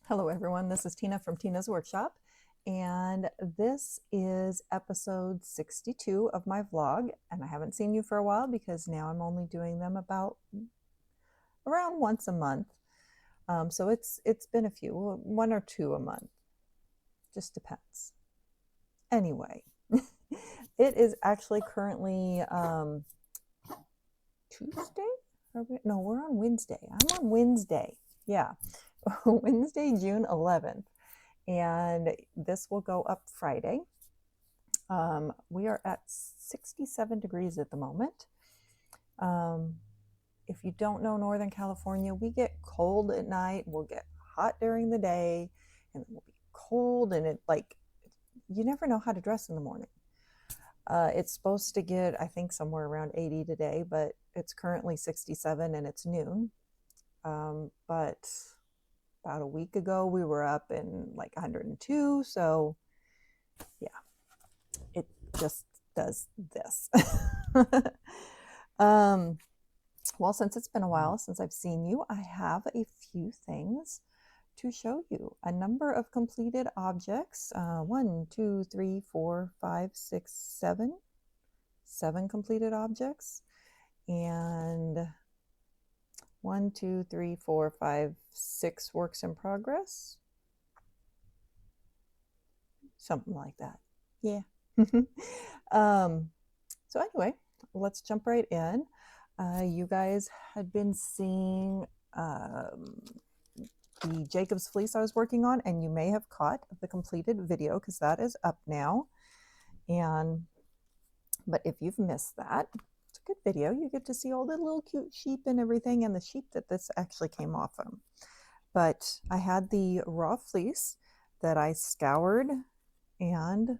Hello everyone, this is Tina from Tina's Workshop, and this is episode 62 of my vlog, and I haven't seen you for a while because now I'm only doing them about around once a month. So it's been a few, one or two a month, just depends. Anyway, it is actually currently Tuesday? No, we're on Wednesday. I'm on Wednesday. Yeah. Wednesday, June 11th. And this will go up Friday. We are at 67 degrees at the moment. If you don't know Northern California, we get cold at night. We'll get hot during the day, and it will be cold, and you never know how to dress in the morning. It's supposed to get, I think, somewhere around 80 today, but it's currently 67 and it's noon. But about a week ago, we were up in like 102. So yeah, it just does this. Well, since it's been a while since I've seen you, I have a few things to show you. A number of completed objects. 1, 2, 3, 4, 5, 6, 7. 7 completed objects. And 1, 2, 3, 4, 5, 6 works in progress. Something like that. Yeah. So anyway, let's jump right in. You guys had been seeing the Jacob's fleece I was working on, and you may have caught the completed video because that is up now. But if you've missed that, it's a good video. You get to see all the little cute sheep and everything, and the sheep that this actually came off of. But I had the raw fleece that I scoured and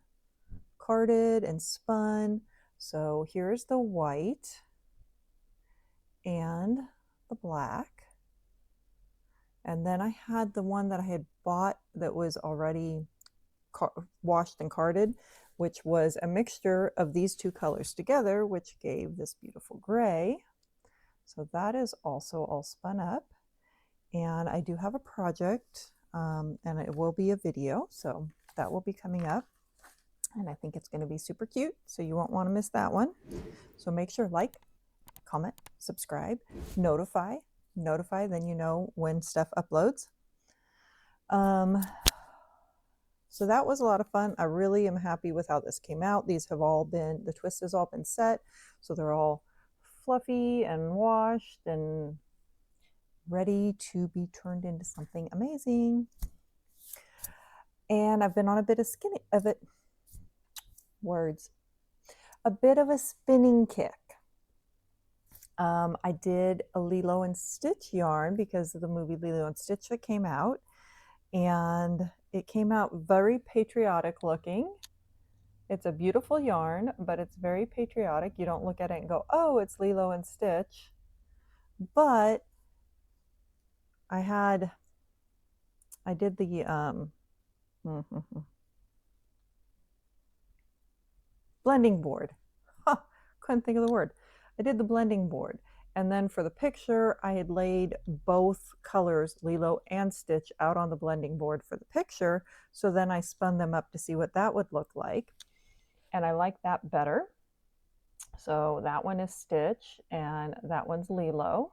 carded and spun. So here's the white and the black. And then I had the one that I had bought that was already washed and carded, which was a mixture of these two colors together, which gave this beautiful gray. So that is also all spun up. And I do have a project, and it will be a video, so that will be coming up. And I think it's going to be super cute, so you won't want to miss that one. So make sure like, comment, subscribe, notify, then you know when stuff uploads. So that was a lot of fun. I really am happy with how this came out. These have all been, the twist has all been set, so they're all fluffy and washed and ready to be turned into something amazing. And I've been on a bit of a spinning kick. I did a Lilo and Stitch yarn because of the movie Lilo and Stitch that came out, and it came out very patriotic looking. It's a beautiful yarn, but it's very patriotic. You don't look at it and go, oh, it's Lilo and Stitch. But I did the blending board. Couldn't think of the word. I did the blending board. And then for the picture, I had laid both colors, Lilo and Stitch, out on the blending board for the picture. So then I spun them up to see what that would look like. And I like that better. So that one is Stitch and that one's Lilo.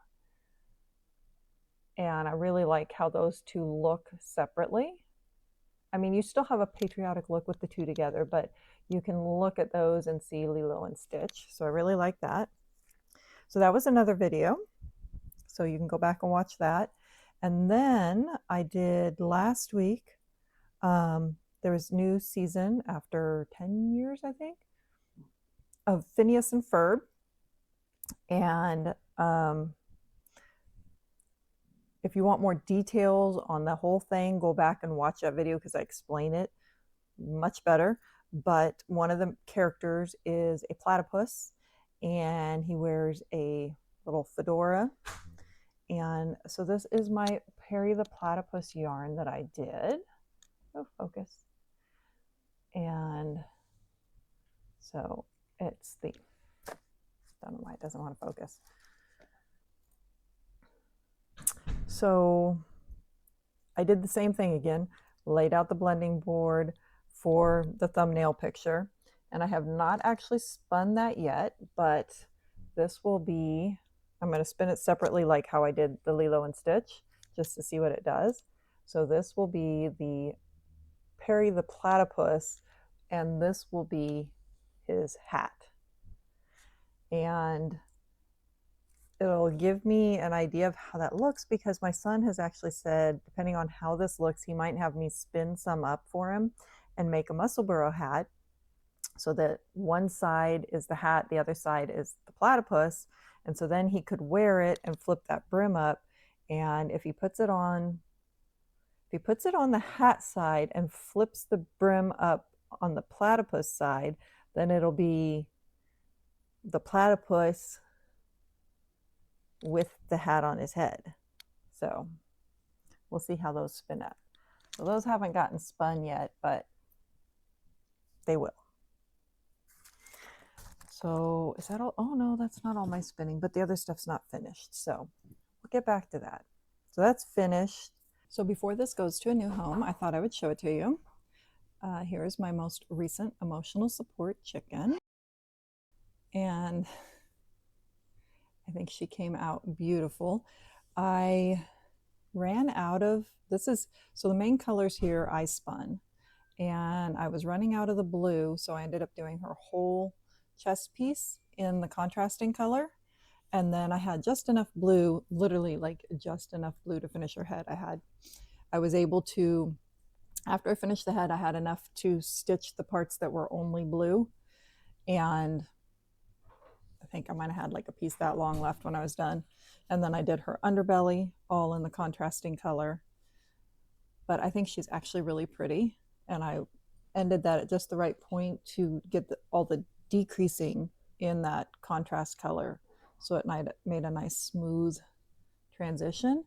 And I really like how those two look separately. I mean, you still have a patriotic look with the two together, but you can look at those and see Lilo and Stitch. So I really like that. So that was another video. So you can go back and watch that. And then I did last week, there was a new season after 10 years, I think, of Phineas and Ferb. And if you want more details on the whole thing, go back and watch that video because I explain it much better. But one of the characters is a platypus, and he wears a little fedora. And so this is my Perry the Platypus yarn that I did. Oh, focus. And so it's the, don't know why it doesn't want to focus. So I did the same thing again, laid out the blending board for the thumbnail picture, and I have not actually spun that yet, but this will be, I'm going to spin it separately like how I did the Lilo and Stitch, just to see what it does. So this will be the Perry the Platypus, and this will be his hat. And it'll give me an idea of how that looks, because my son has actually said, depending on how this looks, he might have me spin some up for him and make a Musselburgh hat, so that one side is the hat, the other side is the platypus. And so then he could wear it and flip that brim up. And if he puts it on the hat side and flips the brim up on the platypus side, then it'll be the platypus with the hat on his head. So we'll see how those spin up. So those haven't gotten spun yet, but they will. So is that all? Oh no, that's not all my spinning, but the other stuff's not finished. So we'll get back to that. So that's finished. So before this goes to a new home, I thought I would show it to you. Here is my most recent emotional support chicken. And I think she came out beautiful. I ran out of, so the main colors here I spun, and I was running out of the blue, so I ended up doing her whole chest piece in the contrasting color. And then I had just enough blue, literally like just enough blue to finish her head. I was able to, after I finished the head, I had enough to stitch the parts that were only blue. And I think I might have had like a piece that long left when I was done. And then I did her underbelly all in the contrasting color. But I think she's actually really pretty. And I ended that at just the right point to get all the decreasing in that contrast color. So it made a nice smooth transition.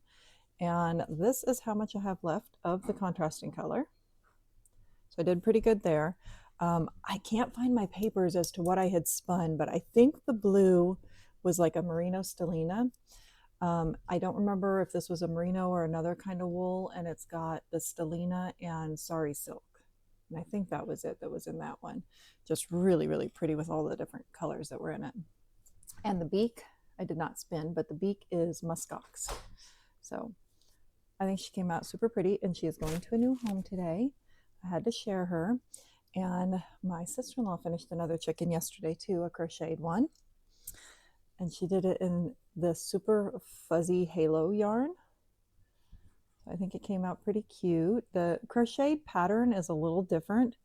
And this is how much I have left of the contrasting color. So I did pretty good there. I can't find my papers as to what I had spun, but I think the blue was like a merino stellina. I don't remember if this was a merino or another kind of wool, and it's got the stellina and sari silk. And I think that was it that was in that one. Just really, really pretty with all the different colors that were in it. And the beak, I did not spin, but the beak is muskox. So I think she came out super pretty, and she is going to a new home today. I had to share her. And my sister-in-law finished another chicken yesterday too, a crocheted one. And she did it in the super fuzzy halo yarn. I think it came out pretty cute. The crocheted pattern is a little different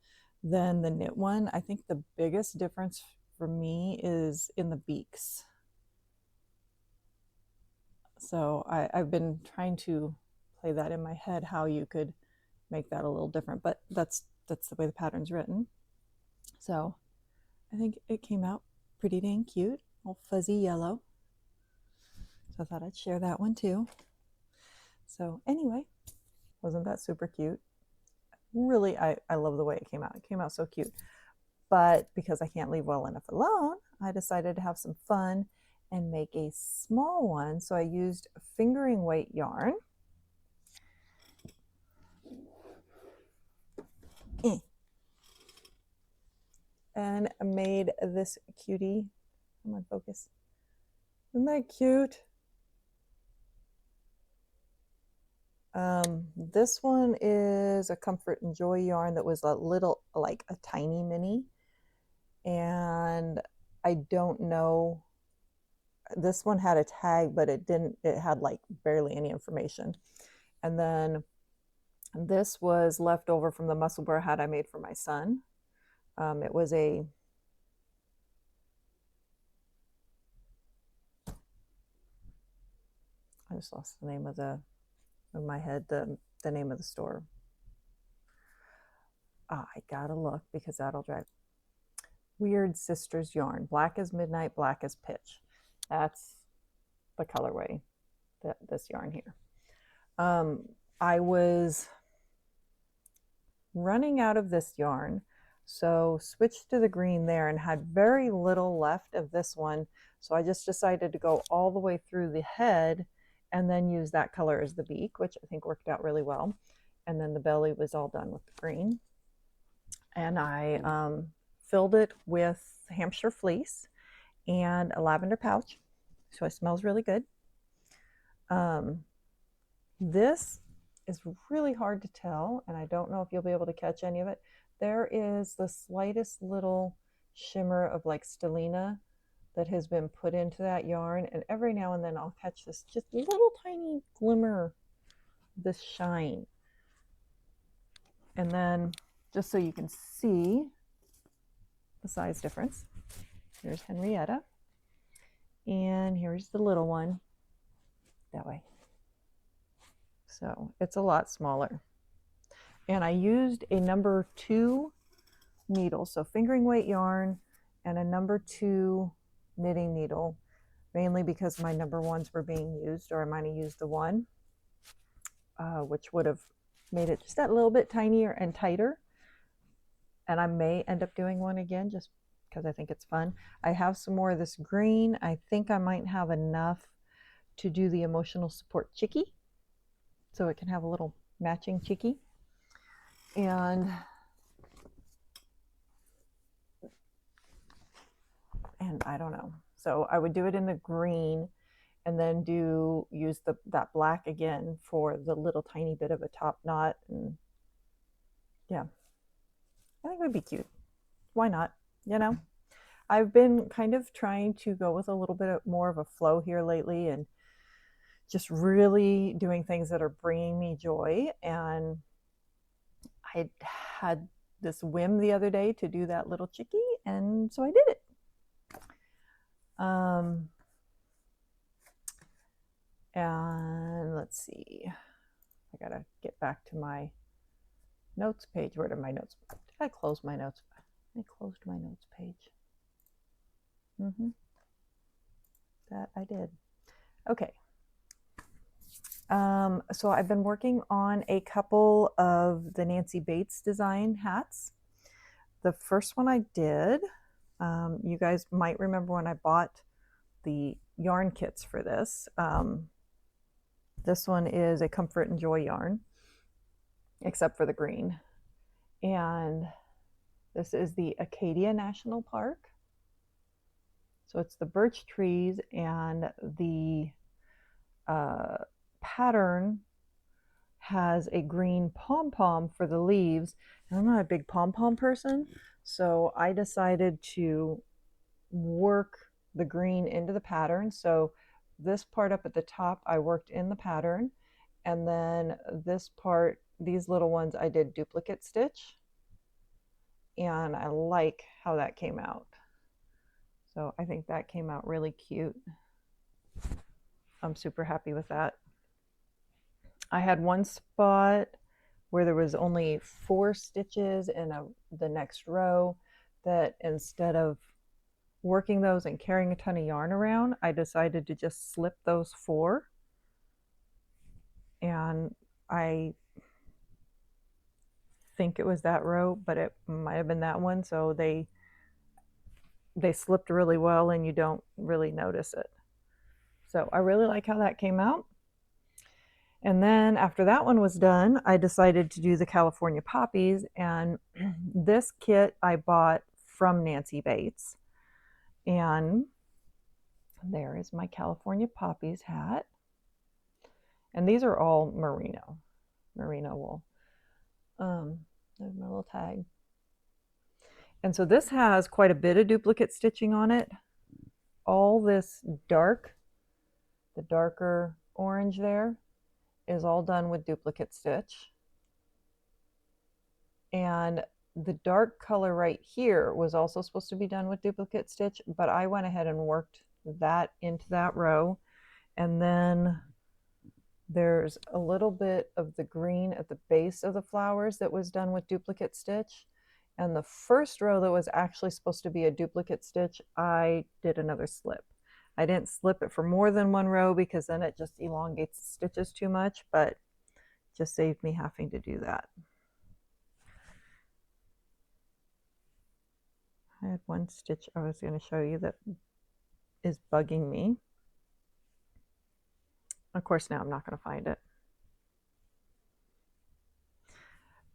than the knit one. I think the biggest difference for me is in the beaks. So I've been trying to play that in my head, how you could make that a little different, but that's the way the pattern's written. So I think it came out pretty dang cute, all fuzzy yellow. So I thought I'd share that one too. So anyway, wasn't that super cute? Really, I love the way it came out. It came out so cute. But because I can't leave well enough alone, I decided to have some fun and make a small one. So I used fingering weight yarn. And made this cutie. Come on, focus. Isn't that cute? This one is a Comfort and Joy yarn that was a little, like a tiny mini. And I don't know, this one had a tag, but it had like barely any information. And then this was left over from the Musselburgh hat I made for my son. It was I just lost the name of in my head, the name of the store. I gotta look because that'll drive. Weird Sisters yarn, black as midnight, black as pitch. That's the colorway, this yarn here. I was running out of this yarn, so switched to the green there and had very little left of this one. So I just decided to go all the way through the head and then use that color as the beak, which I think worked out really well. And then the belly was all done with the green. And I filled it with Hampshire fleece and a lavender pouch, so it smells really good. This is really hard to tell, and I don't know if you'll be able to catch any of it. There is the slightest little shimmer of like stellina that has been put into that yarn, and every now and then I'll catch this just little tiny glimmer, this shine. And then just so you can see the size difference, here's Henrietta, and here's the little one that way. So it's a lot smaller. And I used a number 2 needle, so fingering weight yarn and a number 2 knitting needle, mainly because my number 1s were being used, or I might have used the 1, which would have made it just that little bit tinier and tighter. And I may end up doing 1 again just because I think it's fun. I have some more of this green. I think I might have enough to do the emotional support chickie, so it can have a little matching chickie. And I don't know. So I would do it in the green and then use that black again for the little tiny bit of a top knot. And yeah, I think it would be cute. Why not? You know, I've been kind of trying to go with a little bit more of a flow here lately, and just really doing things that are bringing me joy. And I had this whim the other day to do that little chickie, and so I did it. And let's see, I gotta get back to my notes page. Where did my notes? Did I close my notes? I closed my notes page. That I did. Okay. So I've been working on a couple of the Nancy Bates design hats. The first one I did, you guys might remember when I bought the yarn kits for this. This one is a Comfort and Joy yarn, except for the green. And this is the Acadia National Park. So it's the birch trees, and the pattern has a green pom-pom for the leaves. And I'm not a big pom-pom person, so I decided to work the green into the pattern. So this part up at the top I worked in the pattern, and then this part, these little ones, I did duplicate stitch, and I like how that came out. So I think that came out really cute. I'm super happy with that. I had one spot where there was only 4 stitches in the next row, that instead of working those and carrying a ton of yarn around, I decided to just slip those 4. And I think it was that row, but it might have been that one. So they slipped really well, and you don't really notice it. So I really like how that came out. And then after that one was done, I decided to do the California Poppies. And this kit I bought from Nancy Bates. And there is my California Poppies hat. And these are all merino wool. There's my little tag. And so this has quite a bit of duplicate stitching on it. All this the darker orange there, is all done with duplicate stitch. And the dark color right here was also supposed to be done with duplicate stitch, but I went ahead and worked that into that row. And then there's a little bit of the green at the base of the flowers that was done with duplicate stitch. And the first row that was actually supposed to be a duplicate stitch, I did another slip. I didn't slip it for more than one row because then it just elongates the stitches too much, but just saved me having to do that. I had one stitch I was going to show you that is bugging me. Of course, now I'm not going to find it.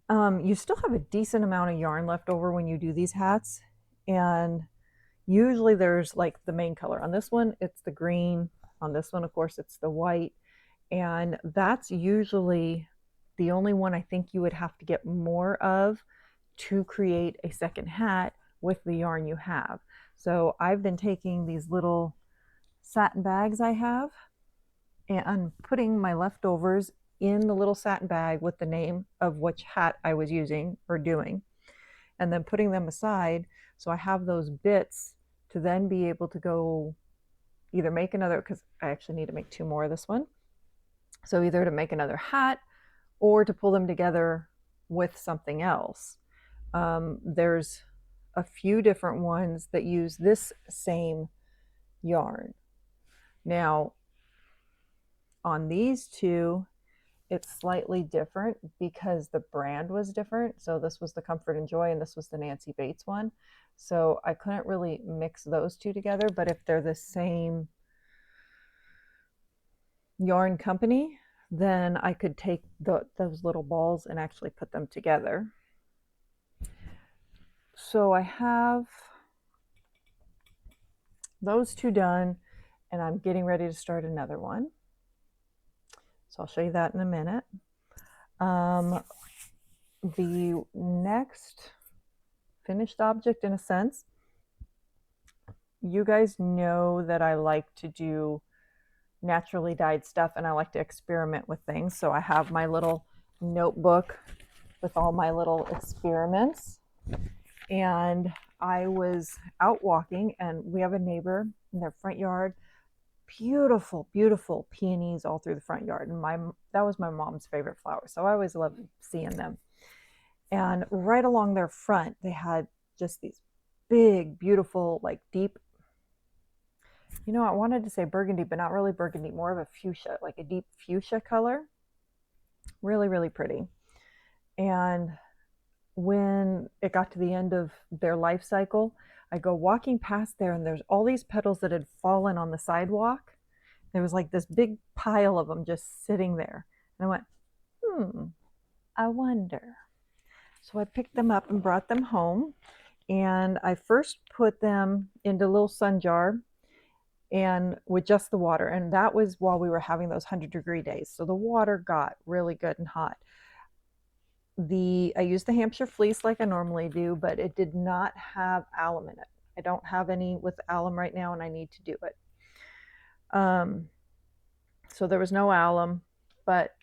You still have a decent amount of yarn left over when you do these hats. And usually there's like the main color. On this one, it's the green. On this one, of course, it's the white. And that's usually the only one I think you would have to get more of to create a second hat with the yarn you have. So I've been taking these little satin bags I have and putting my leftovers in the little satin bag with the name of which hat I was using or doing, and then putting them aside so I have those bits to then be able to go either make another, because I actually need to make two more of this one. So either to make another hat or to pull them together with something else. There's a few different ones that use this same yarn. Now, on these two, it's slightly different because the brand was different. So this was the Comfort and Joy and this was the Nancy Bates one. So I couldn't really mix those two together, but if they're the same yarn company, then I could take those little balls and actually put them together. So I have those two done and I'm getting ready to start another one. So I'll show you that in a minute. The next finished object, in a sense, you guys know that I like to do naturally dyed stuff and I like to experiment with things. So I have my little notebook with all my little experiments. And I was out walking and we have a neighbor in their front yard. Beautiful, beautiful peonies all through the front yard. And that was my mom's favorite flower. So I always loved seeing them. And right along their front, they had just these big, beautiful, like deep, I wanted to say burgundy, but not really burgundy, more of a fuchsia, like a deep fuchsia color. Really, really pretty. And when it got to the end of their life cycle, I go walking past there and there's all these petals that had fallen on the sidewalk. There was like this big pile of them just sitting there. And I went, I wonder. So I picked them up and brought them home. And I first put them into a little sun jar and with just the water. And that was while we were having those 100-degree days. So the water got really good and hot. I used the Hampshire fleece like I normally do, but it did not have alum in it. I don't have any with alum right now and I need to do it. So there was no alum, but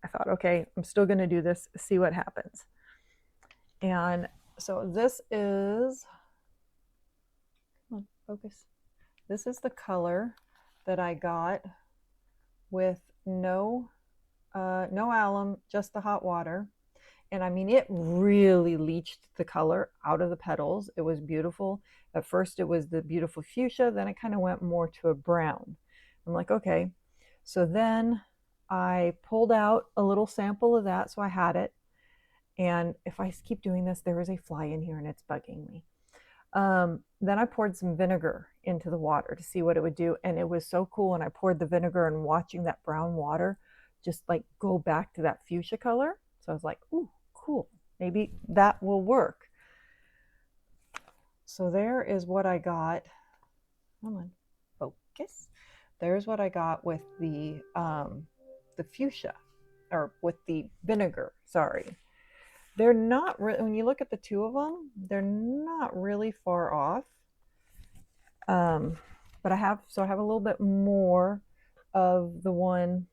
I thought, okay, I'm still going to do this, see what happens. And so this is, come on, focus. This is the color that I got with no alum, just the hot water. And I mean, it really leached the color out of the petals. It was beautiful. At first it was the beautiful fuchsia, then it kind of went more to a brown. I'm like, okay. So then I pulled out a little sample of that, so I had it. And if I keep doing this, there is a fly in here and it's bugging me. Then I poured some vinegar into the water to see what it would do. And it was so cool. And I poured the vinegar and watching that brown water just like go back to that fuchsia color. So I was like, ooh, cool. Maybe that will work. So there is what I got. Come on, focus. There's what I got with the fuchsia, or with the vinegar, sorry. They're not really, when you look at the two of them, they're not really far off. But I have a little bit more of the one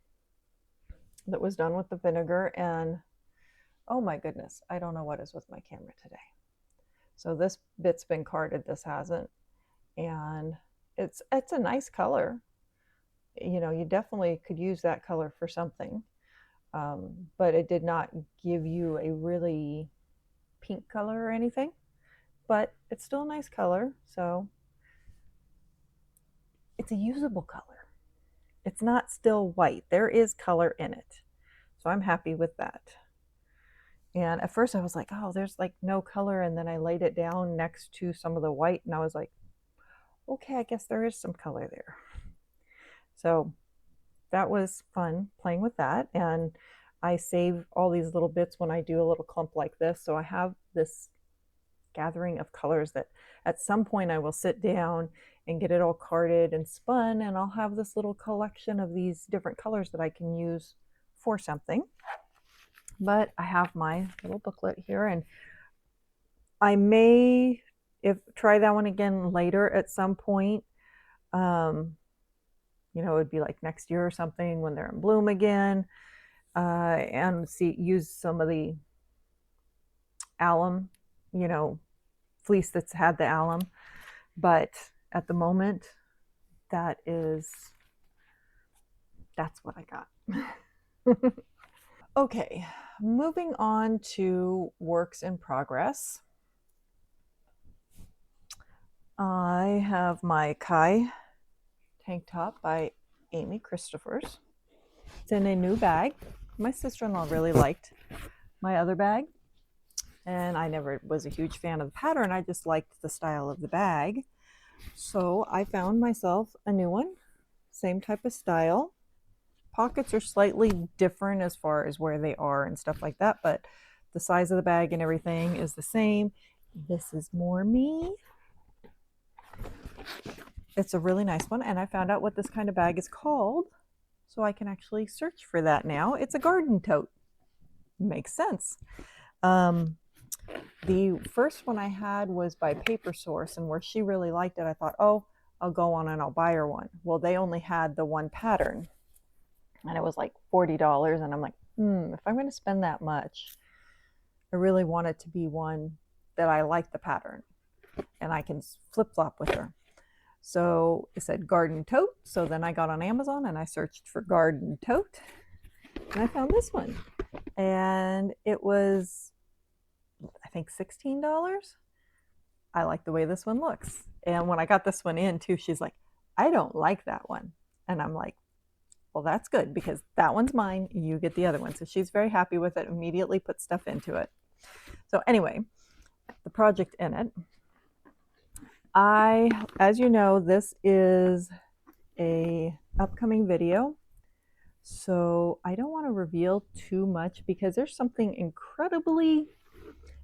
that was done with the vinegar, and oh my goodness, I don't know what is with my camera today. So this bit's been carded, this hasn't, and it's a nice color. You definitely could use that color for something, but it did not give you a really pink color or anything, but it's still a nice color. So it's a usable color. It's not still white. There is color in it. So I'm happy with that. And at first I was like, oh, there's like no color. And then I laid it down next to some of the white and I was like, okay, I guess there is some color there. So that was fun playing with that. And I save all these little bits when I do a little clump like this. So I have this gathering of colors that at some point I will sit down and get it all carded and spun, and I'll have this little collection of these different colors that I can use for something. But I have my little booklet here, and I may try that one again later at some point. You know, it'd be like next year or something when they're in bloom again, and use some of the alum, you know, fleece that's had the alum. But at the moment, that's what I got. Okay, moving on to works in progress. I have my Kai tank top by Amy Christoffers. It's in a new bag. My sister-in-law really liked my other bag, and I never was a huge fan of the pattern. I just liked the style of the bag. So I found myself a new one, same type of style. Pockets are slightly different as far as where they are and stuff like that, but the size of the bag and everything is the same. This is more me. It's a really nice one, and I found out what this kind of bag is called, so I can actually search for that now. It's a garden tote. Makes sense. The first one I had was by Paper Source, and where she really liked it, I thought, oh, I'll go on and I'll buy her one. Well, they only had the one pattern, and it was like $40, and I'm like, if I'm going to spend that much, I really want it to be one that I like the pattern and I can flip-flop with her. So it said garden tote. So then I got on Amazon and I searched for garden tote, and I found this one. And it was, I think, $16. I like the way this one looks. And when I got this one in too, she's like, I don't like that one. And I'm like, well, that's good, because that one's mine. You get the other one. So she's very happy with it, immediately put stuff into it. So anyway, the project in it. As you know, this is a upcoming video. So I don't want to reveal too much because there's something incredibly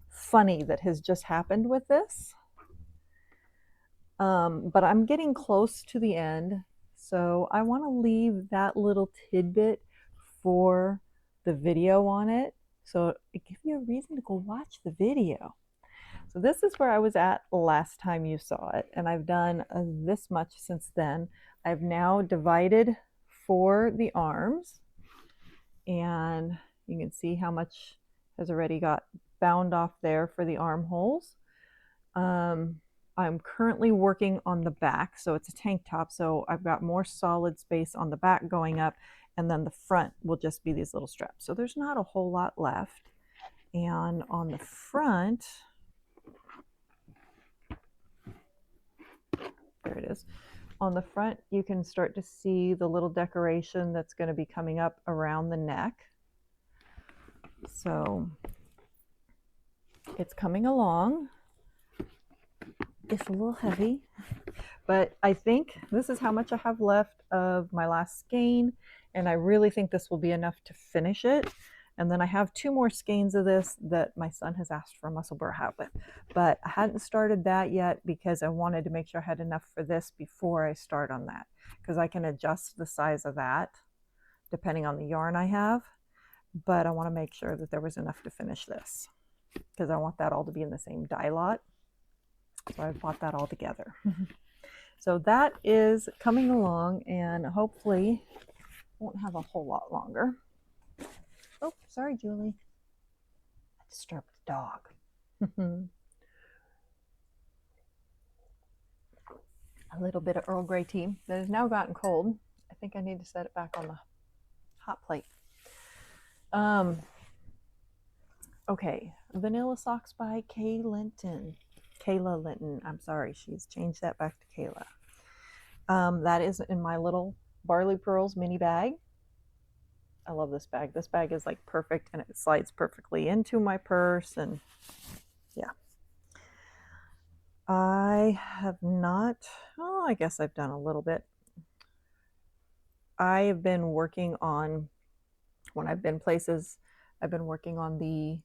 funny that has just happened with this. But I'm getting close to the end. So I want to leave that little tidbit for the video on it. So it gives you a reason to go watch the video. So this is where I was at last time you saw it, and I've done this much since then. I've now divided for the arms, and you can see how much has already got bound off there for the armholes. I'm currently working on the back, so it's a tank top, so I've got more solid space on the back going up, and then the front will just be these little straps. So there's not a whole lot left. And on the front, there it is. On the front, you can start to see the little decoration that's going to be coming up around the neck. So it's coming along. It's a little heavy, but I think this is how much I have left of my last skein, and I really think this will be enough to finish it. And then I have 2 more skeins of this that my son has asked for a muscle burr habit, but I hadn't started that yet because I wanted to make sure I had enough for this before I start on that, because I can adjust the size of that depending on the yarn I have, but I want to make sure that there was enough to finish this because I want that all to be in the same dye lot. So I bought that all together. So that is coming along, and hopefully won't have a whole lot longer. Oh, sorry, Julie. I disturbed the dog. A little bit of Earl Grey tea that has now gotten cold. I think I need to set it back on the hot plate. Okay, Vanilla Socks by Kayla Linton. I'm sorry, she's changed that back to Kayla. That is in my little Barley Pearls mini bag. I love this bag. This bag is like perfect, and it slides perfectly into my purse, and yeah. I have not, I guess I've done a little bit. I have been working on, when I've been places, I've been working on the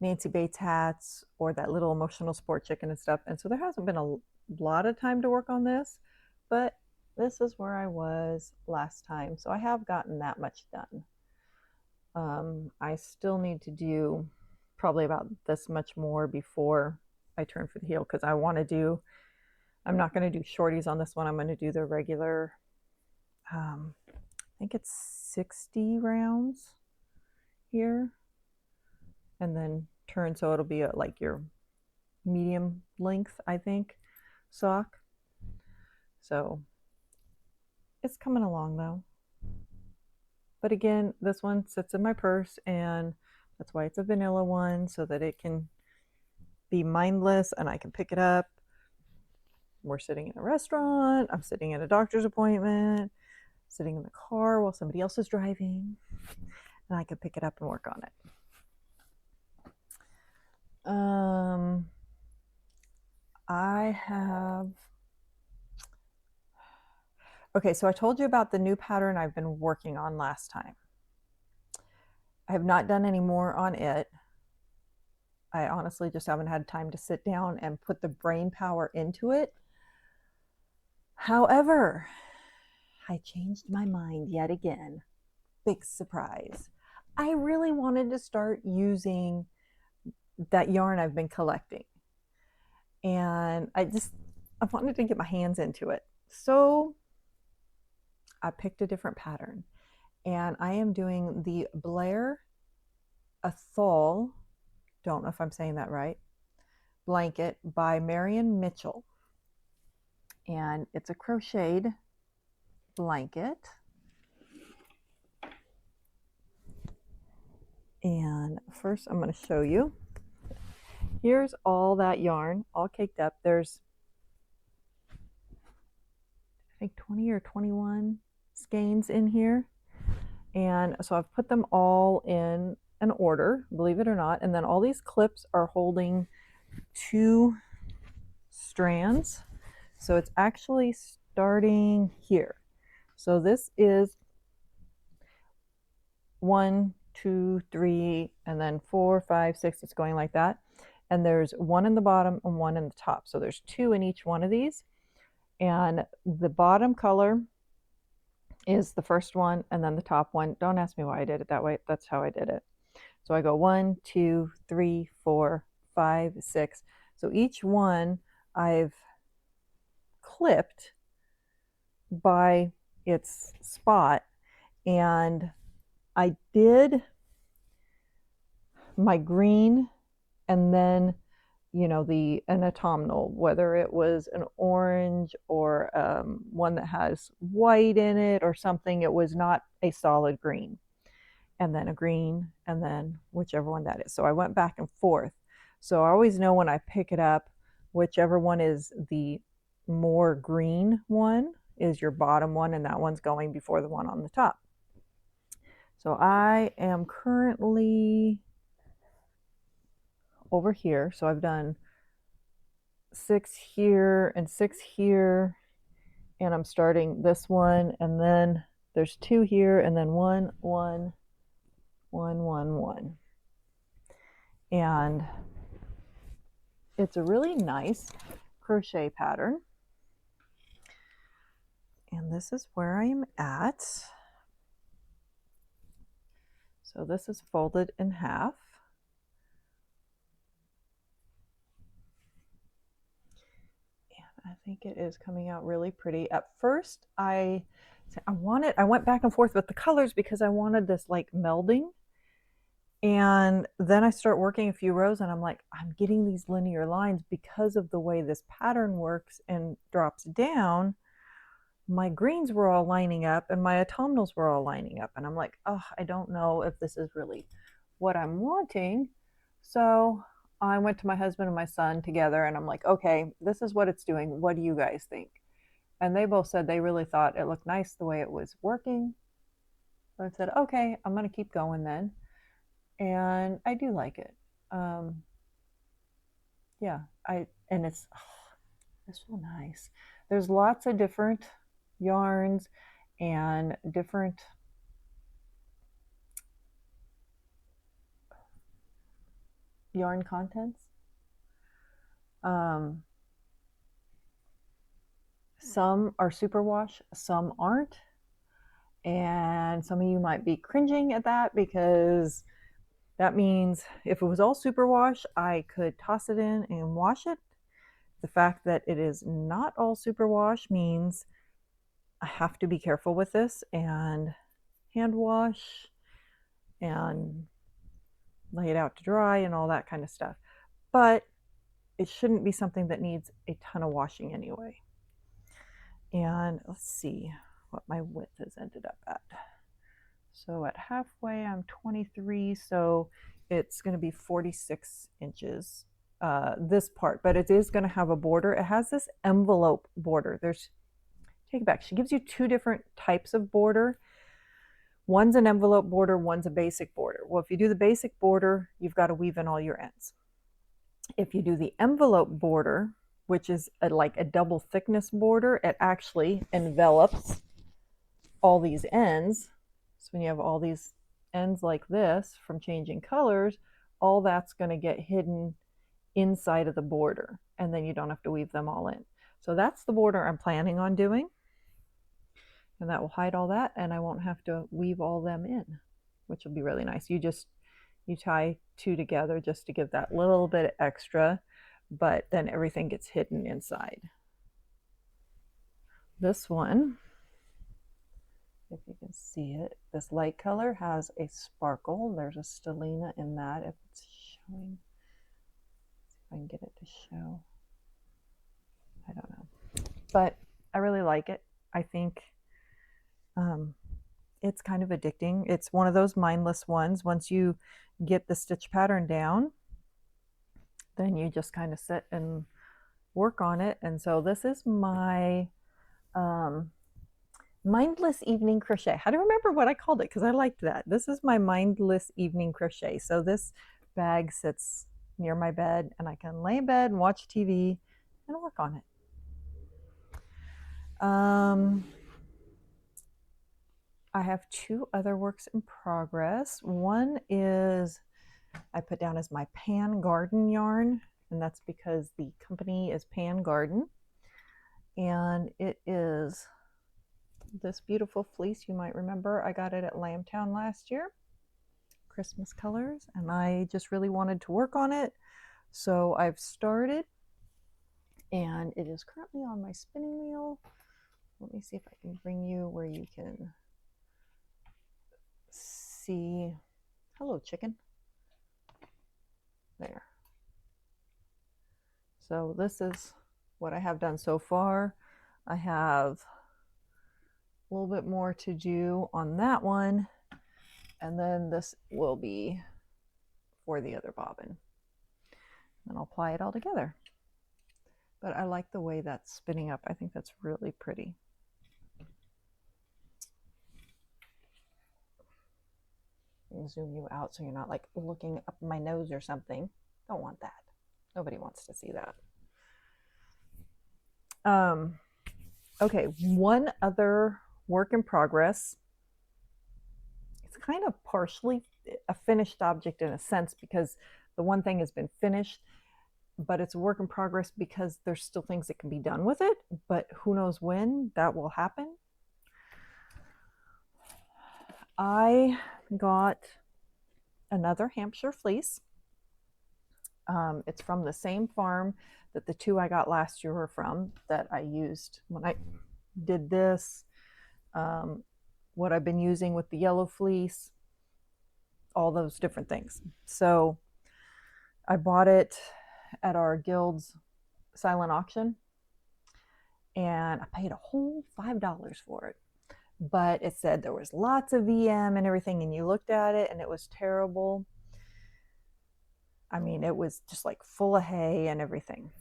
Nancy Bates hats or that little emotional sport chicken and stuff. And so there hasn't been a lot of time to work on this, but this is where I was last time. So I have gotten that much done. I still need to do probably about this much more before I turn for the heel, because I'm not going to do shorties on this one. I'm going to do the regular, I think it's 60 rounds here, and then turn so it'll be like your medium length, I think, sock. So it's coming along though. But again, this one sits in my purse, and that's why it's a vanilla one, so that it can be mindless and I can pick it up. We're sitting in a restaurant, I'm sitting at a doctor's appointment, sitting in the car while somebody else is driving, and I can pick it up and work on it. I have, okay, so I told you about the new pattern I've been working on last time. I have not done any more on it. I honestly just haven't had time to sit down and put the brain power into it. However, I changed my mind yet again. Big surprise. I really wanted to start using that yarn I've been collecting. And I wanted to get my hands into it. So I picked a different pattern. And I am doing the Blair Athol, don't know if I'm saying that right, blanket by Marion Mitchell. And it's a crocheted blanket. And first I'm going to show you. Here's all that yarn all caked up. There's, I think, 20 or 21 skeins in here. And so I've put them all in an order, believe it or not. And then all these clips are holding 2 strands. So it's actually starting here. So this is 1, 2, 3, and then 4, 5, 6. It's going like that. And there's 1 in the bottom and 1 in the top. So there's 2 in each one of these. And the bottom color is the first one, and then the top one. Don't ask me why I did it that way. That's how I did it. So I go 1, 2, 3, 4, 5, 6. So each one I've clipped by its spot, and I did my green and then, you know, an autumnal, whether it was an orange or one that has white in it or something. It was not a solid green, and then a green, and then whichever one that is. So I went back and forth. So I always know when I pick it up, whichever one is the more green one is your bottom one, and that one's going before the one on the top. So I am currently over here. So I've done 6 here and 6 here, and I'm starting this one, and then there's 2 here, and then 1, 1, 1, 1, 1. And it's a really nice crochet pattern. And this is where I am at. So this is folded in half. And I think it is coming out really pretty. At first, I went back and forth with the colors because I wanted this like melding. And then I start working a few rows, and I'm like, I'm getting these linear lines because of the way this pattern works and drops down. My greens were all lining up and my autumnals were all lining up. And I'm like, oh, I don't know if this is really what I'm wanting. So I went to my husband and my son together, and I'm like, okay, this is what it's doing. What do you guys think? And they both said they really thought it looked nice the way it was working. So I said, okay, I'm going to keep going then. And I do like it. Yeah, and it's so nice. There's lots of different yarns, and different yarn contents. Some are superwash, some aren't. And some of you might be cringing at that because that means if it was all superwash, I could toss it in and wash it. The fact that it is not all superwash means I have to be careful with this and hand wash and lay it out to dry and all that kind of stuff. But it shouldn't be something that needs a ton of washing anyway. And let's see what my width has ended up at. So at halfway, I'm 23, so it's going to be 46 inches, this part, but it is going to have a border. It has this envelope border. Take it back. She gives you two different types of border. One's an envelope border, one's a basic border. Well, if you do the basic border, you've got to weave in all your ends. If you do the envelope border, which is like a double thickness border, it actually envelops all these ends. So when you have all these ends like this from changing colors, all that's going to get hidden inside of the border, and then you don't have to weave them all in. So that's the border I'm planning on doing, and that will hide all that, and I won't have to weave all them in, which will be really nice. You tie two together just to give that little bit extra, but then everything gets hidden inside. This one, if you can see it, this light color has a sparkle. There's a stellina in that, if it's showing. Let's see if I can get it to show. I don't know, but I really like it. I think it's kind of addicting. It's one of those mindless ones. Once you get the stitch pattern down, then you just kind of sit and work on it. And so this is my mindless evening crochet. How to remember what I called it, because I liked that. This is my mindless evening crochet. So this bag sits near my bed, and I can lay in bed and watch TV and work on it. I have two other works in progress. One is I put down as my Pan Garden yarn, and that's because the company is Pan Garden, and it is this beautiful fleece. You might remember I got it at Lambtown last year, Christmas colors, and I just really wanted to work on it, so I've started, and it is currently on my spinning wheel. Let me see if I can bring you where you can see. Hello, chicken. There. So this is what I have done so far. I have a little bit more to do on that one, and then this will be for the other bobbin. And I'll apply it all together. But I like the way that's spinning up. I think that's really pretty. Zoom you out so you're not like looking up my nose or something. Don't want that. Nobody wants to see that. Okay, one other work in progress. It's kind of partially a finished object in a sense, because the one thing has been finished, but it's a work in progress because there's still things that can be done with it, but who knows when that will happen. I got another Hampshire fleece. It's from the same farm that the two I got last year were from, that I used when I did this, what I've been using with the yellow fleece, all those different things. So I bought it at our guild's silent auction, and I paid a whole $5 for it. But it said there was lots of VM and everything, and you looked at it and it was terrible. I mean, it was just like full of hay and everything.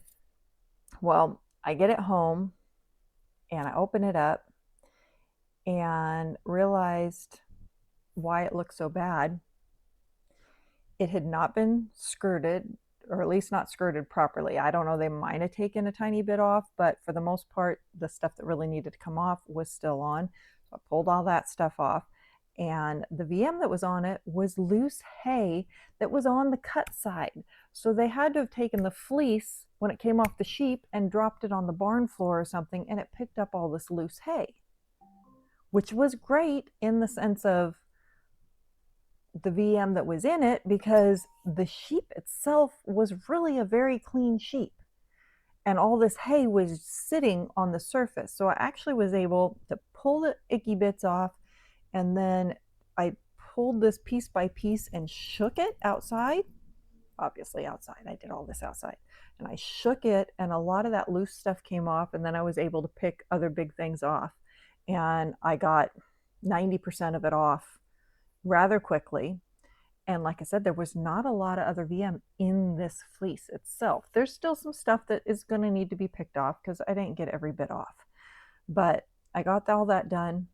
Well, I get it home and I open it up and realized why it looked so bad. It had not been skirted, or at least not skirted properly. I don't know, they might have taken a tiny bit off, but for the most part, the stuff that really needed to come off was still on. So I pulled all that stuff off, and the VM that was on it was loose hay that was on the cut side. So they had to have taken the fleece when it came off the sheep and dropped it on the barn floor or something, and it picked up all this loose hay, which was great in the sense of the VM that was in it, because the sheep itself was really a very clean sheep, and all this hay was sitting on the surface. So I actually was able to pull the icky bits off, and then I pulled this piece by piece and shook it outside. Obviously outside, I did all this outside, and I shook it, and a lot of that loose stuff came off, and then I was able to pick other big things off, and I got 90% of it off rather quickly. And like I said, there was not a lot of other VM in this fleece itself. There's still some stuff that is going to need to be picked off because I didn't get every bit off. But I got all that done,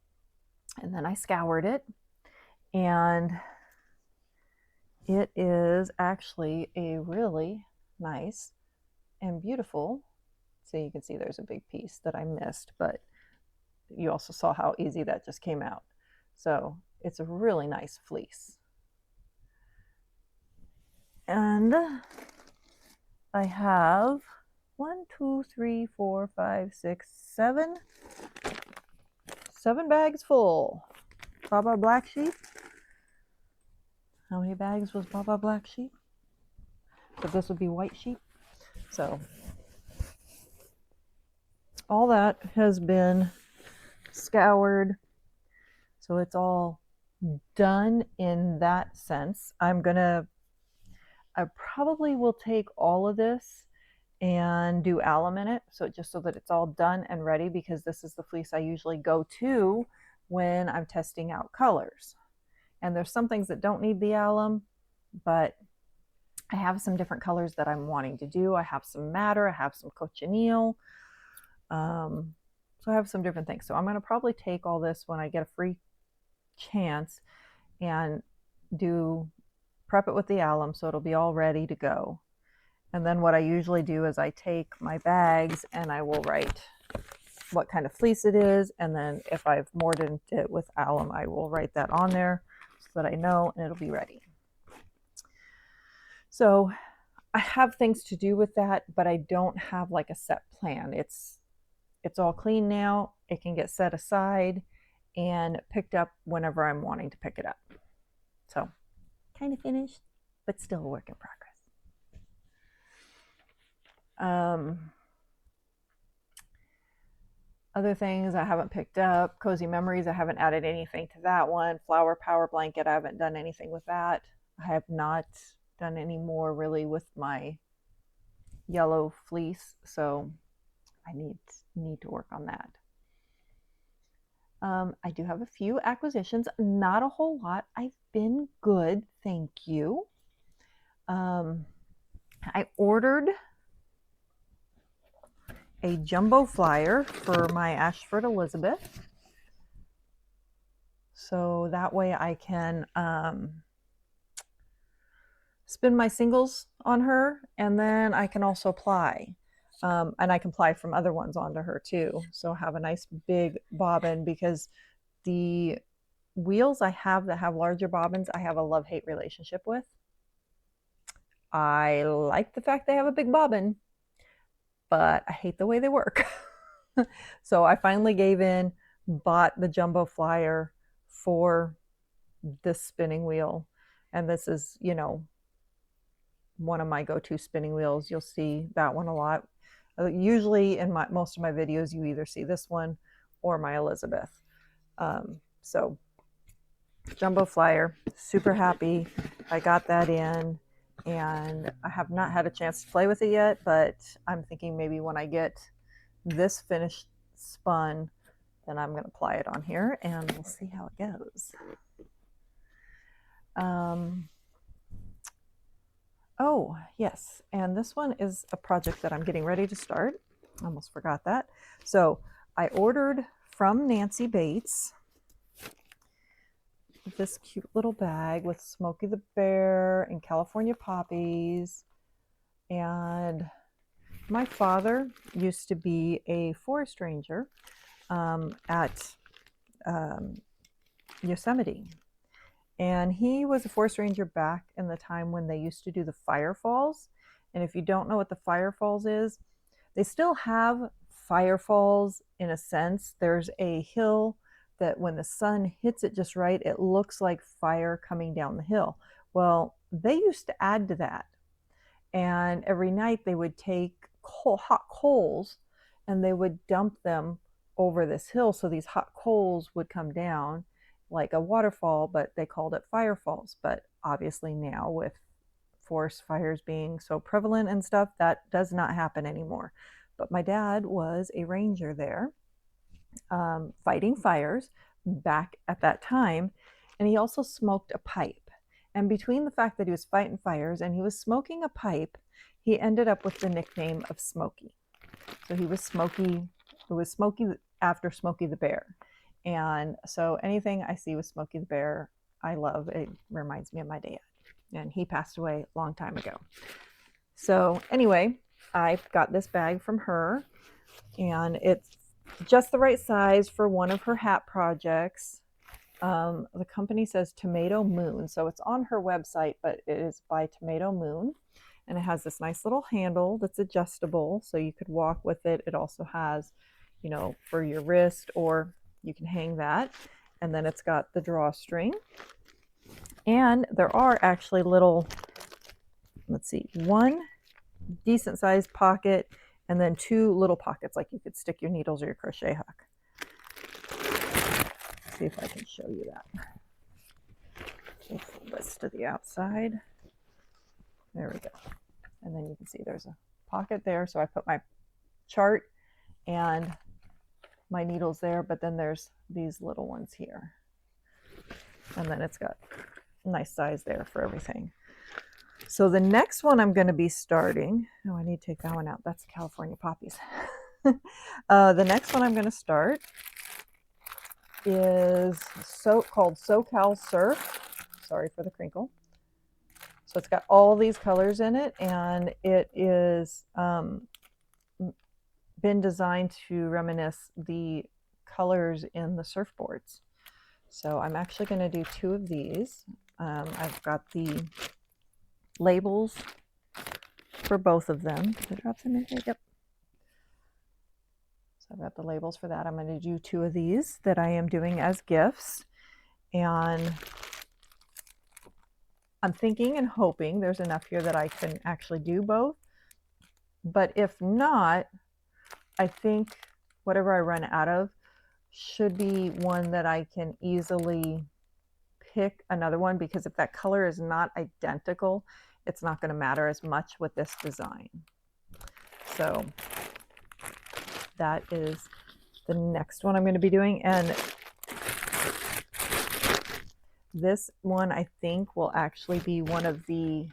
and then I scoured it, and it is actually a really nice and beautiful. So you can see there's a big piece that I missed, but you also saw how easy that just came out. So it's a really nice fleece. And I have 1, 2, 3, 4, 5, 6, 7 bags full. Baba Black Sheep. How many bags was Baba Black Sheep? So this would be white sheep. So all that has been scoured. So it's all done in that sense. I probably will take all of this and do alum in it, so just so that it's all done and ready, because this is the fleece I usually go to when I'm testing out colors. And there's some things that don't need the alum, but I have some different colors that I'm wanting to do. I have some madder, I have some cochineal, so I have some different things. So I'm going to probably take all this when I get a free chance and prep it with the alum so it'll be all ready to go. And then what I usually do is I take my bags and I will write what kind of fleece it is, and then if I've mordant it with alum, I will write that on there so that I know, and it'll be ready. So I have things to do with that, but I don't have like a set plan. It's all clean now. It can get set aside and picked up whenever I'm wanting to pick it up. So kind of finished, but still a work in progress. Other things I haven't picked up, Cozy Memories, I haven't added anything to that one. Flower Power Blanket, I haven't done anything with that. I have not done any more really with my yellow fleece, so I need to work on that. I do have a few acquisitions, not a whole lot. I've been good, thank you. I ordered a jumbo flyer for my Ashford Elizabeth, so that way I can spin my singles on her, and then I can also ply, and I can ply from other ones onto her too, so have a nice big bobbin, because the wheels I have that have larger bobbins I have a love-hate relationship with. I like the fact they have a big bobbin, but I hate the way they work. So I finally gave in, bought the jumbo flyer for this spinning wheel. And this is, one of my go-to spinning wheels. You'll see that one a lot. Usually in most of my videos, you either see this one or my Elizabeth. So jumbo flyer, super happy. I got that in, and I have not had a chance to play with it yet, but I'm thinking maybe when I get this finished spun, then I'm going to apply it on here and we'll see how it goes. Oh, yes, and this one is a project that I'm getting ready to start. Almost forgot that. So I ordered from Nancy Bates this cute little bag with Smokey the Bear and California poppies. And my father used to be a forest ranger at Yosemite. And he was a forest ranger back in the time when they used to do the fire falls. And if you don't know what the fire falls is, they still have fire falls in a sense. There's a hill that when the sun hits it just right, it looks like fire coming down the hill. Well, they used to add to that. And every night they would take hot coals and they would dump them over this hill. So these hot coals would come down like a waterfall, but they called it fire falls. But obviously now with forest fires being so prevalent and stuff, that does not happen anymore. But my dad was a ranger there, fighting fires back at that time. And he also smoked a pipe. And between the fact that he was fighting fires and he was smoking a pipe, he ended up with the nickname of Smokey. So he was Smokey. It was Smokey after Smokey the Bear. And so anything I see with Smokey the Bear, I love. It reminds me of my dad. And he passed away a long time ago. So anyway, I got this bag from her. And it's just the right size for one of her hat projects. The company says Tomato Moon. So it's on her website, but it is by Tomato Moon. And it has this nice little handle that's adjustable, so you could walk with it. It also has, you know, for your wrist, or you can hang that. And then it's got the drawstring. And there are actually little, let's see, one decent sized pocket and then two little pockets, like you could stick your needles or your crochet hook. Let's see if I can show you that. We'll fold this to the outside. There we go. And then you can see there's a pocket there. So I put my chart and my needles there, but then there's these little ones here. And then it's got a nice size there for everything. So the next one I'm going to be starting, oh, I need to take that one out. That's California poppies. The next one I'm going to start is called SoCal Surf. Sorry for the crinkle. So it's got all these colors in it, and it is been designed to reminisce the colors in the surfboards. So I'm actually going to do two of these. I've got the labels for both of them. Did I drop them in here? Yep. So I've got the labels for that. I'm going to do two of these that I am doing as gifts. And I'm thinking and hoping there's enough here that I can actually do both. But if not, I think whatever I run out of should be one that I can easily pick another one, because if that color is not identical, it's not going to matter as much with this design. So that is the next one I'm going to be doing. And this one, I think, will actually be one of the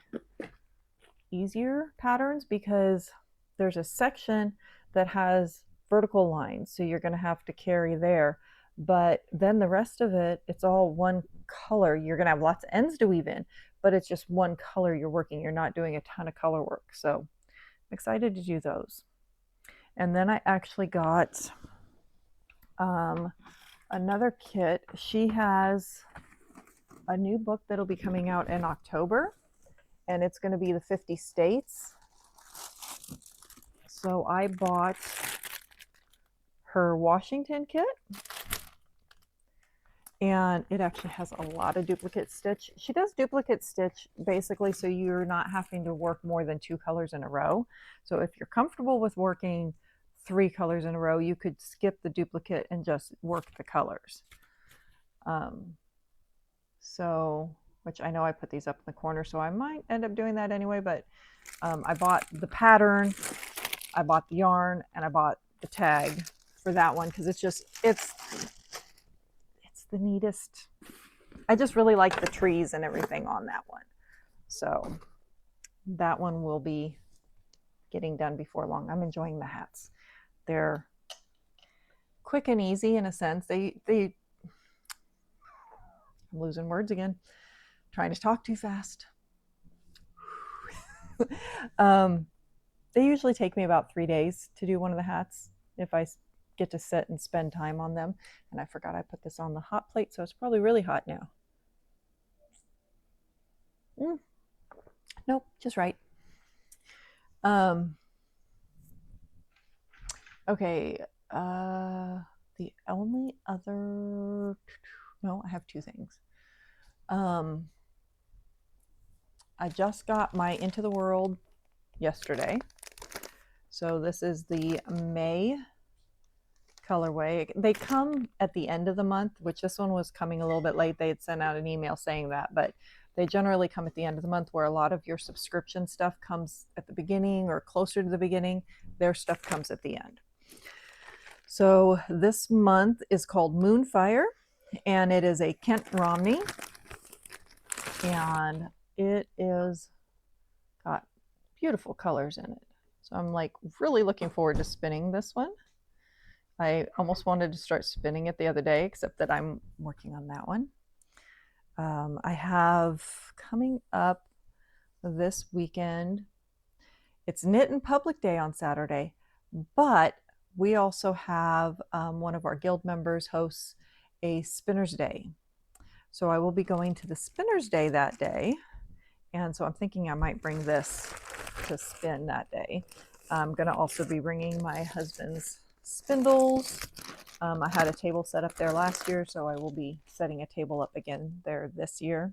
easier patterns, because there's a section that has vertical lines, so you're going to have to carry there. But then the rest of it, it's all one color. You're going to have lots of ends to weave in, but it's just one color you're working. You're not doing a ton of color work. So I'm excited to do those. And then I actually got another kit. She has a new book that'll be coming out in October, and it's going to be the 50 states. So I bought her Washington kit, and it actually has a lot of duplicate stitch. She does duplicate stitch basically so you're not having to work more than 2 colors in a row. So if you're comfortable with working 3 colors in a row, you could skip the duplicate and just work the colors. Which I know I put these up in the corner, so I might end up doing that anyway, but I bought the pattern, I bought the yarn, and I bought the tag for that one, because it's the neatest. I just really like the trees and everything on that one. So that one will be getting done before long. I'm enjoying the hats. They're quick and easy in a sense. I'm losing words again. Trying to talk too fast. They usually take me about 3 days to do one of the hats if I get to sit and spend time on them. And I forgot I put this on the hot plate, so it's probably really hot now. Nope, just right. Okay, the only other, no, I have two things. I just got my Into the World yesterday. So this is the May colorway. They come at the end of the month, which this one was coming a little bit late. They had sent out an email saying that, but they generally come at the end of the month, where a lot of your subscription stuff comes at the beginning or closer to the beginning. Their stuff comes at the end. So this month is called Moonfire, and it is a Kent Romney, and it is got beautiful colors in it. So I'm like really looking forward to spinning this one. I almost wanted to start spinning it the other day, except that I'm working on that one. I have coming up this weekend, it's Knit and Public Day on Saturday, but we also have one of our guild members hosts a Spinner's Day. So I will be going to the Spinner's Day that day. And so I'm thinking I might bring this to spin that day. I'm going to also be bringing my husband's spindles. I had a table set up there last year, so I will be setting a table up again there this year.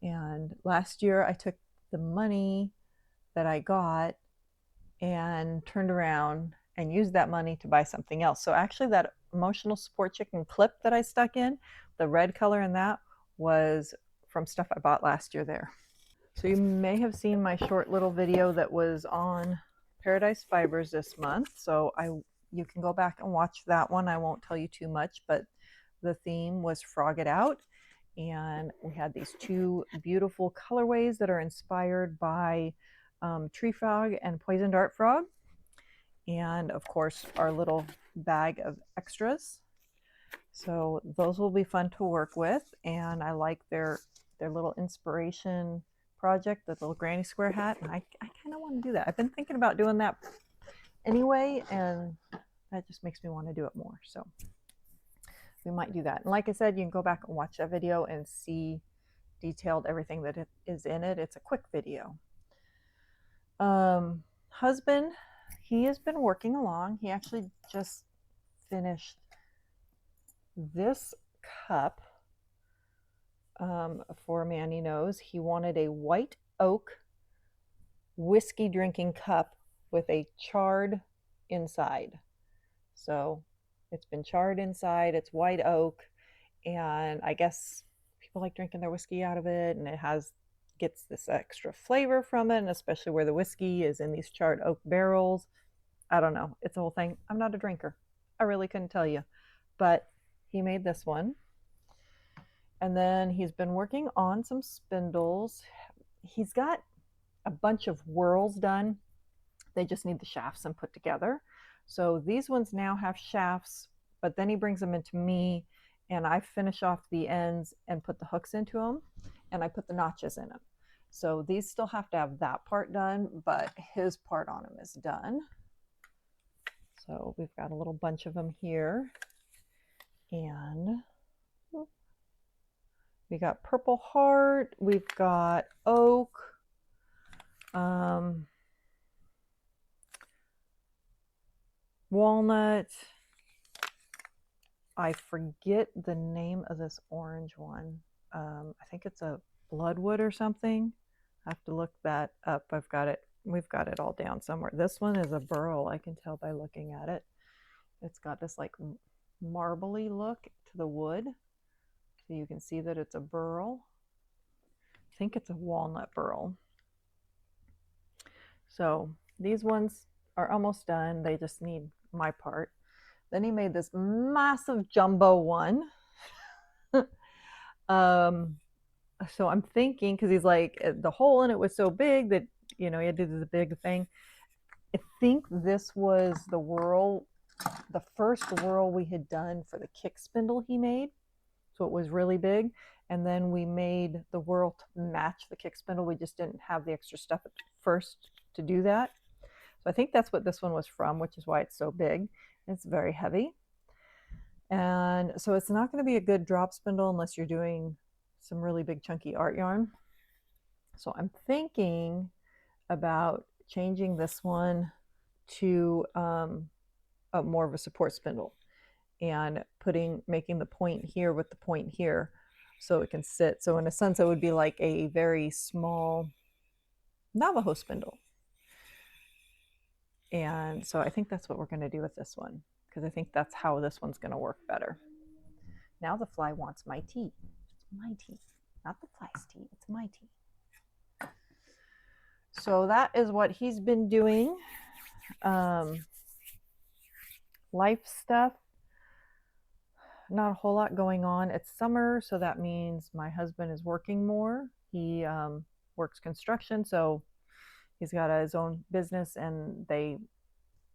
And last year I took the money that I got and turned around and used that money to buy something else. So actually that emotional support chicken clip that I stuck in, the red color in that, was from stuff I bought last year there. So you may have seen my short little video that was on Paradise Fibers this month. So you can go back and watch that one. I won't tell you too much, but the theme was Frog It Out. And we had these two beautiful colorways that are inspired by Tree Frog and Poison Dart Frog. And of course, our little bag of extras. So those will be fun to work with. And I like their little inspiration project, the little granny square hat. And I kind of want to do that. I've been thinking about doing that anyway, and that just makes me want to do it more. So we might do that. And like I said, you can go back and watch that video and see detailed everything that is in it. It's a quick video. Husband, he has been working along. He actually just finished this cup for Manny Knows. He wanted a white oak whiskey drinking cup with a charred inside. So it's been charred inside, it's white oak, and I guess people like drinking their whiskey out of it, and it gets this extra flavor from it, and especially where the whiskey is in these charred oak barrels. I don't know, it's a whole thing. I'm not a drinker. I really couldn't tell you. But he made this one. And then he's been working on some spindles. He's got a bunch of whirls done. They just need the shafts and put together. So these ones now have shafts, but then he brings them into me, and I finish off the ends and put the hooks into them, and I put the notches in them. So these still have to have that part done, but his part on them is done. So we've got a little bunch of them here. And we got Purple Heart, we've got Oak, Walnut. I forget the name of this orange one. I think it's a Bloodwood or something. I have to look that up. I've got it. We've got it all down somewhere. This one is a burl. I can tell by looking at it. It's got this like marbly look to the wood. So you can see that it's a burl. I think it's a walnut burl. So these ones are almost done. They just need my part. Then he made this massive jumbo one. So I'm thinking, because he's like, the hole in it was so big that, you know, he had to do the big thing. I think this was the whirl, the first whirl we had done for the kick spindle he made. So it was really big. And then we made the whirl to match the kick spindle. We just didn't have the extra stuff at first to do that. So I think that's what this one was from, which is why it's so big. It's very heavy. And so it's not going to be a good drop spindle unless you're doing some really big chunky art yarn. So I'm thinking about changing this one to a more of a support spindle and making the point here with the point here so it can sit. So in a sense, it would be like a very small Navajo spindle. And so I think that's what we're going to do with this one, because I think that's how this one's going to work better. Now the fly wants my tea. It's my tea, not the fly's tea. It's my tea. So that is what he's been doing. Life stuff, not a whole lot going on. It's summer, so that means my husband is working more. He works construction, so he's got his own business, and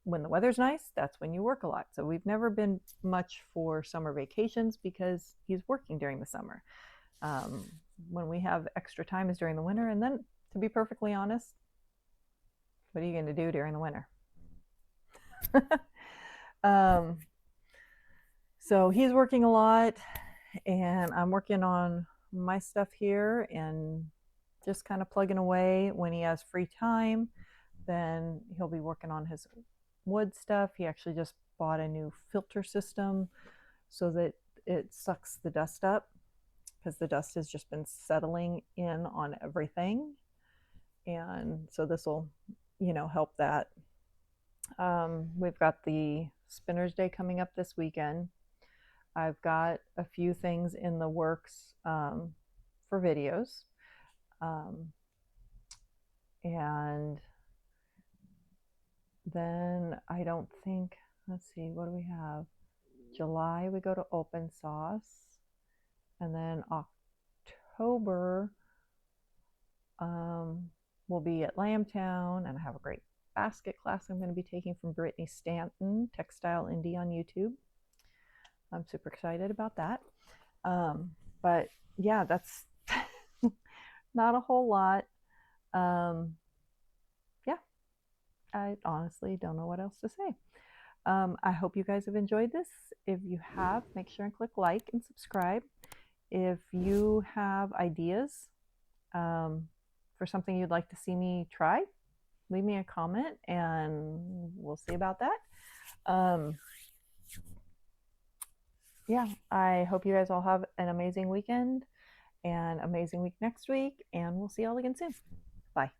when the weather's nice, that's when you work a lot. So we've never been much for summer vacations because he's working during the summer. When we have extra time is during the winter. And then, to be perfectly honest, what are you going to do during the winter? So he's working a lot, and I'm working on my stuff here and just kind of plugging away. When he has free time, then he'll be working on his wood stuff. He actually just bought a new filter system so that it sucks the dust up, because the dust has just been settling in on everything. And so this will, help that. We've got the Spinner's Day coming up this weekend. I've got a few things in the works for videos. And then I don't think, let's see, what do we have? July, we go to Open Sauce. And then October, we'll be at Lambtown, and I have a great basket class I'm going to be taking from Brittany Stanton, Textile Indie on YouTube. I'm super excited about that. But yeah, that's not a whole lot. Yeah, I honestly don't know what else to say. I hope you guys have enjoyed this. If you have, make sure and click like and subscribe. If you have ideas for something you'd like to see me try, leave me a comment and we'll see about that. Yeah, I hope you guys all have an amazing weekend and amazing week next week, and we'll see y'all again soon. Bye.